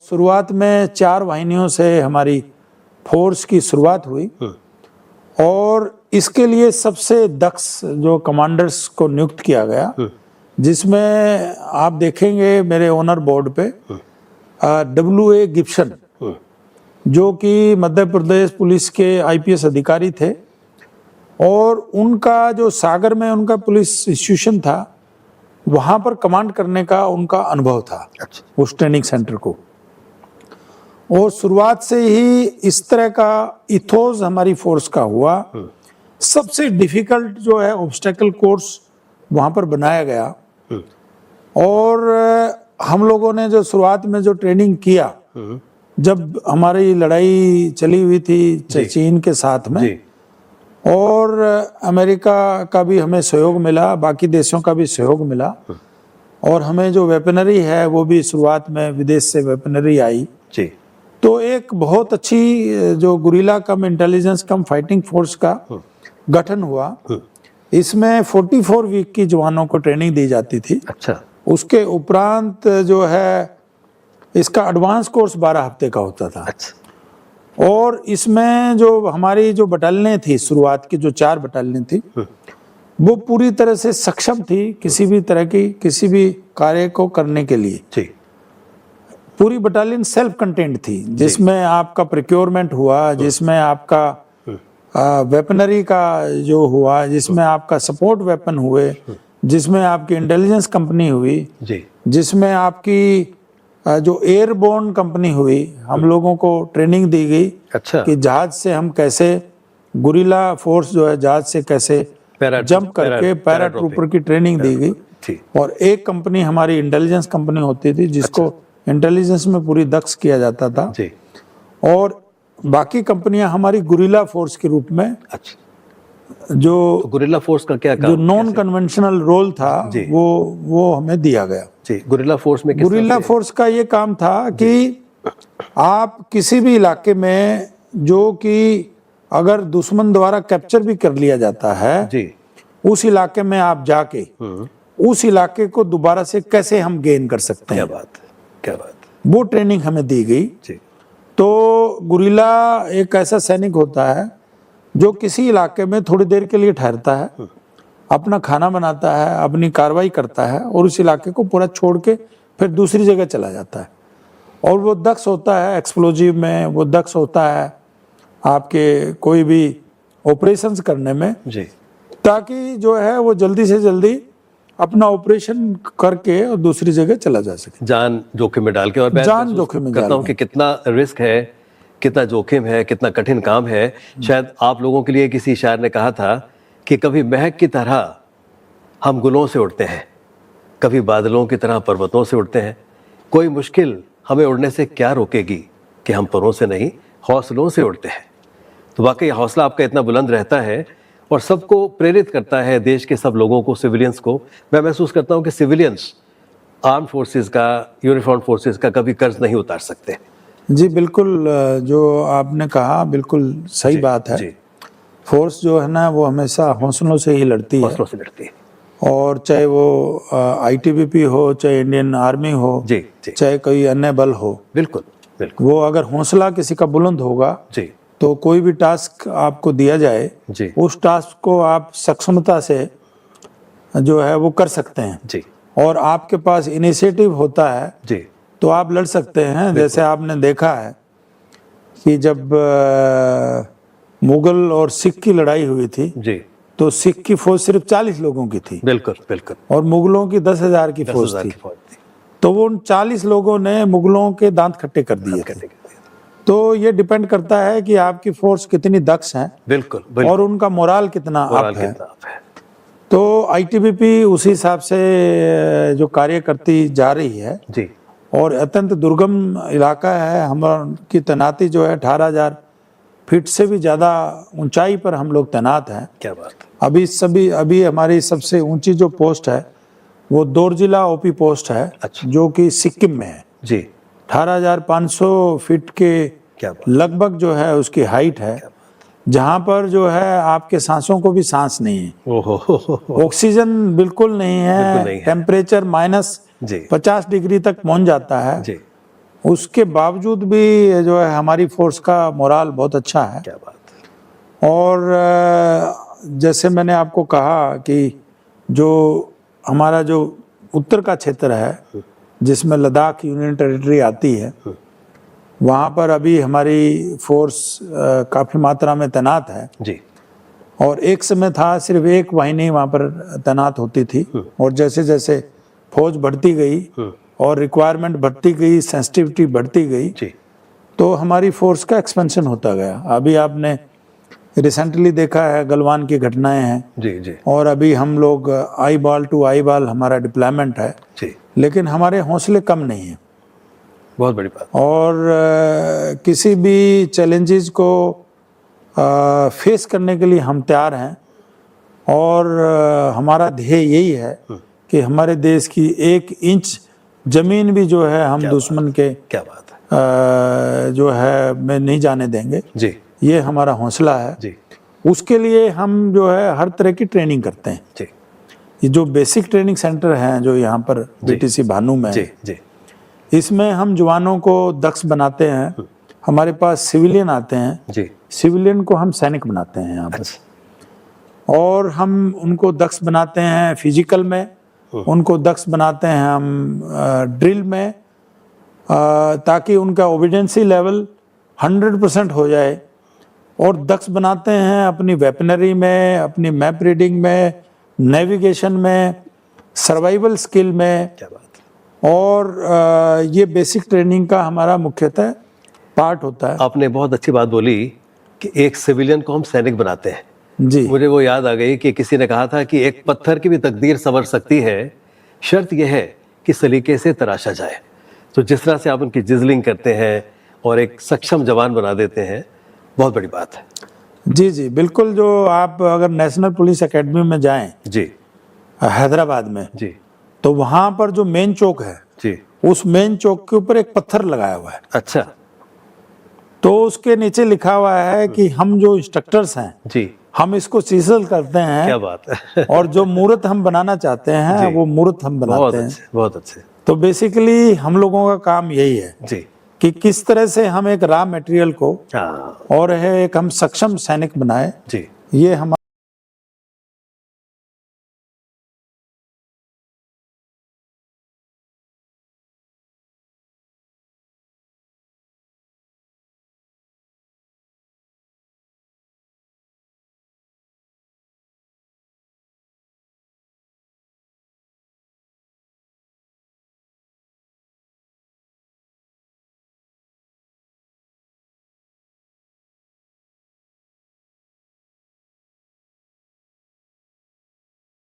शुरुआत में 4 वाहिनियों से हमारी फोर्स की शुरुआत हुई और इसके लिए सबसे दक्ष जो कमांडर्स को नियुक्त किया गया, जिसमें आप देखेंगे मेरे ओनर बोर्ड पे W.A. गिब्सन, जो कि मध्य प्रदेश पुलिस के आईपीएस अधिकारी थे और उनका जो सागर में उनका पुलिस इंस्टीट्यूशन था, वहां पर कमांड करने का उनका अनुभव था। उस ट्रेनिंग सेंटर को, और शुरुआत से ही इस तरह का इथोस हमारी फोर्स का हुआ। सबसे डिफिकल्ट जो है ऑब्स्टेकल कोर्स वहां पर बनाया गया और हम लोगों ने जो शुरुआत में जो ट्रेनिंग किया, जब हमारी लड़ाई चली हुई थी चीन के साथ में, और अमेरिका का भी हमें सहयोग मिला, बाकी देशों का भी सहयोग मिला, और हमें जो वेपनरी है वो भी शुरुआत में विदेश से वेपनरी आई जी। तो एक बहुत अच्छी जो गुरिल्ला कम इंटेलिजेंस कम फाइटिंग फोर्स का गठन हुआ। इसमें 44 वीक की जवानों को ट्रेनिंग दी जाती थी। अच्छा। उसके उपरांत जो है इसका एडवांस कोर्स 12 हफ्ते का होता था। अच्छा। और इसमें जो हमारी जो बटालियनें थी, शुरुआत की जो 4 बटालियनें थी, वो पूरी तरह से सक्षम थी किसी भी तरह की किसी भी कार्य को करने के लिए। जी। पूरी बटालियन सेल्फ कंटेंट थी, जिसमें आपका प्रोक्योरमेंट हुआ, जिसमें आपका वेपनरी का जो हुआ, जिसमें आपका सपोर्ट वेपन हुए, जिसमें आपकी इंटेलिजेंस कंपनी हुई, जिसमें आपकी जो एयरबोर्न कंपनी हुई, हम लोगों को ट्रेनिंग दी गई। अच्छा। कि जहाज से हम कैसे गुरिल्ला फोर्स जो है जहाज से कैसे जंप करके पैराट्रूपर की ट्रेनिंग दी गई। और एक कंपनी हमारी इंटेलिजेंस कंपनी होती थी, जिसको इंटेलिजेंस में पूरी दक्ष किया जाता था। जी। और बाकी कंपनियां हमारी गुरिल्ला फोर्स के रूप में। अच्छा। जो तो गुरिल्ला फोर्स का क्या काम, जो नॉन कन्वेंशनल रोल था वो हमें दिया गया। जी। गुरिल्ला फोर्स में गुरिल्ला फोर्स का ये काम था कि आप किसी भी इलाके में जो कि अगर दुश्मन द्वारा कैप्चर भी कर लिया जाता है, जी, उस इलाके में आप जाके उस इलाके को दोबारा से कैसे हम गेन कर सकते हैं। क्या बात, वो ट्रेनिंग हमें दी गई। जी। तो गुरिल्ला एक ऐसा सैनिक होता है जो किसी इलाके में थोड़ी देर के लिए ठहरता है, अपना खाना बनाता है, अपनी कार्रवाई करता है और उस इलाके को पूरा छोड़ के फिर दूसरी जगह चला जाता है। और वो दक्ष होता है एक्सप्लोजिव में, वो दक्ष होता है आपके कोई भी ऑपरेशंस करने में। जी। ताकि जो है वो जल्दी से जल्दी अपना ऑपरेशन करके और दूसरी जगह चला जा सके, जान जोखिम में डाल के। और जान जोखिम में करता हूँ कि कितना रिस्क है, कितना जोखिम है, कितना कठिन काम है। शायद आप लोगों के लिए किसी शायर ने कहा था कि कभी महक की तरह हम गुलों से उड़ते हैं, कभी बादलों की तरह पर्वतों से उड़ते हैं। कोई मुश्किल हमें उड़ने से क्या रोकेगी कि हम परों से नहीं हौसलों से उड़ते हैं। तो वाकई हौसला आपका इतना बुलंद रहता है और सबको प्रेरित करता है, देश के सब लोगों को, सिविलियंस को। मैं महसूस करता हूँ कि सिविलियंस आर्म फोर्सेस का, यूनिफॉर्म फोर्सेस का कभी कर्ज नहीं उतार सकते। जी बिल्कुल, जो आपने कहा बिल्कुल सही बात है। जी। फोर्स जो है ना वो हमेशा हौसलों से ही लड़ती है। हौसलों से लड़ती है। और चाहे वो आईटीबीपी हो, चाहे इंडियन आर्मी हो, जी, चाहे कोई अन्य बल हो, बिल्कुल बिल्कुल, वो अगर हौसला किसी का बुलंद होगा, जी, तो कोई भी टास्क आपको दिया जाए, जी, उस टास्क को आप सक्षमता से जो है वो कर सकते हैं। जी। और आपके पास इनिशिएटिव होता है, जी, तो आप लड़ सकते हैं। जैसे आपने देखा है कि जब मुगल और सिख की लड़ाई हुई थी, जी, तो सिख की फौज सिर्फ 40 लोगों की थी। बिल्कुल बिल्कुल। और मुगलों की 10,000 की फौज थी। तो वो उन 40 लोगों ने मुगलों के दांत खट्टे कर दिए थे। तो ये डिपेंड करता है कि आपकी फोर्स कितनी दक्ष है, बिल्कुल, और उनका मोराल कितना अप है। तो आईटीबीपी उसी हिसाब से जो कार्य करती जा रही है। जी। और अत्यंत दुर्गम इलाका है, हमारी तैनाती जो है 18,000 फीट से भी ज्यादा ऊंचाई पर हम लोग तैनात हैं। क्या बात। अभी हमारी सबसे ऊंची जो पोस्ट है वो दोरजिला ओपी पोस्ट है। अच्छा। जो कि सिक्किम में है। जी। 18,500 फीट के लगभग जो है उसकी हाइट है, जहां पर जो है आपके सांसों को भी सांस नहीं है। ऑक्सीजन बिल्कुल नहीं है। टेम्परेचर -50 डिग्री तक पहुंच जाता है। जी। उसके बावजूद भी जो है हमारी फोर्स का मोराल बहुत अच्छा है। क्या बात है। और जैसे मैंने आपको कहा कि जो हमारा जो उत्तर का क्षेत्र है जिसमें लद्दाख यूनियन टेरिटरी आती है, वहाँ पर अभी हमारी फोर्स काफ़ी मात्रा में तैनात है जी। और एक समय था सिर्फ एक वाहिनी वहाँ पर तैनात होती थी, और जैसे जैसे फौज बढ़ती गई और रिक्वायरमेंट बढ़ती गई, सेंसिटिविटी बढ़ती गई, जी। तो हमारी फोर्स का एक्सपेंशन होता गया। अभी आपने रिसेंटली देखा है गलवान की घटनाएं हैं जी जी और अभी हम लोग eyeball to eyeball हमारा डिप्लॉयमेंट है जी। लेकिन हमारे हौसले कम नहीं हैं। बहुत बड़ी बात। और किसी भी चैलेंजेस को फेस करने के लिए हम तैयार हैं और हमारा ध्येय यही है कि हमारे देश की 1 इंच जमीन भी जो है हम दुश्मन के क्या बात है जो है में नहीं जाने देंगे जी। ये हमारा हौसला है जी उसके लिए हम जो है हर तरह की ट्रेनिंग करते हैं। जी ये जो बेसिक ट्रेनिंग सेंटर हैं जो यहाँ पर बीटीसी भानु में जी जी इसमें हम जवानों को दक्ष बनाते हैं। हमारे पास सिविलियन आते हैं जी। सिविलियन को हम सैनिक बनाते हैं यहाँ पर और हम उनको दक्ष बनाते हैं फिजिकल में, उनको दक्ष बनाते हैं हम ड्रिल में ताकि उनका ओबिडेंसी लेवल 100% हो जाए और दक्ष बनाते हैं अपनी वेपनरी में, अपनी मैप रीडिंग में, नेविगेशन में, सर्वाइवल स्किल में। क्या बात है। और ये बेसिक ट्रेनिंग का हमारा मुख्यतः पार्ट होता है। आपने बहुत अच्छी बात बोली कि एक सिविलियन को हम सैनिक बनाते हैं। जी मुझे वो याद आ गई कि किसी ने कहा था कि एक पत्थर की भी तकदीर संवर सकती है, शर्त यह है कि सलीके से तराशा जाए। तो जिस तरह से आप उनकी जिजलिंग करते हैं और एक सक्षम जवान बना देते हैं, बहुत बड़ी बात है। जी जी बिल्कुल। जो आप अगर नेशनल पुलिस एकेडमी में जाएं जी हैदराबाद में जी तो वहाँ पर जो मेन चौक है जी उस मेन चौक के ऊपर एक पत्थर लगाया हुआ है। अच्छा। तो उसके नीचे लिखा हुआ है कि हम जो इंस्ट्रक्टर्स हैं जी हम इसको सीजल करते हैं। क्या बात है। और जो मूर्त हम बनाना चाहते हैं वो मूर्त हम बनाते हैं। बहुत अच्छे। तो बेसिकली हम लोगों का काम यही है जी कि किस तरह से हम एक रॉ मटेरियल को हाँ और है एक हम सक्षम सैनिक बनाए। जी। ये हमारा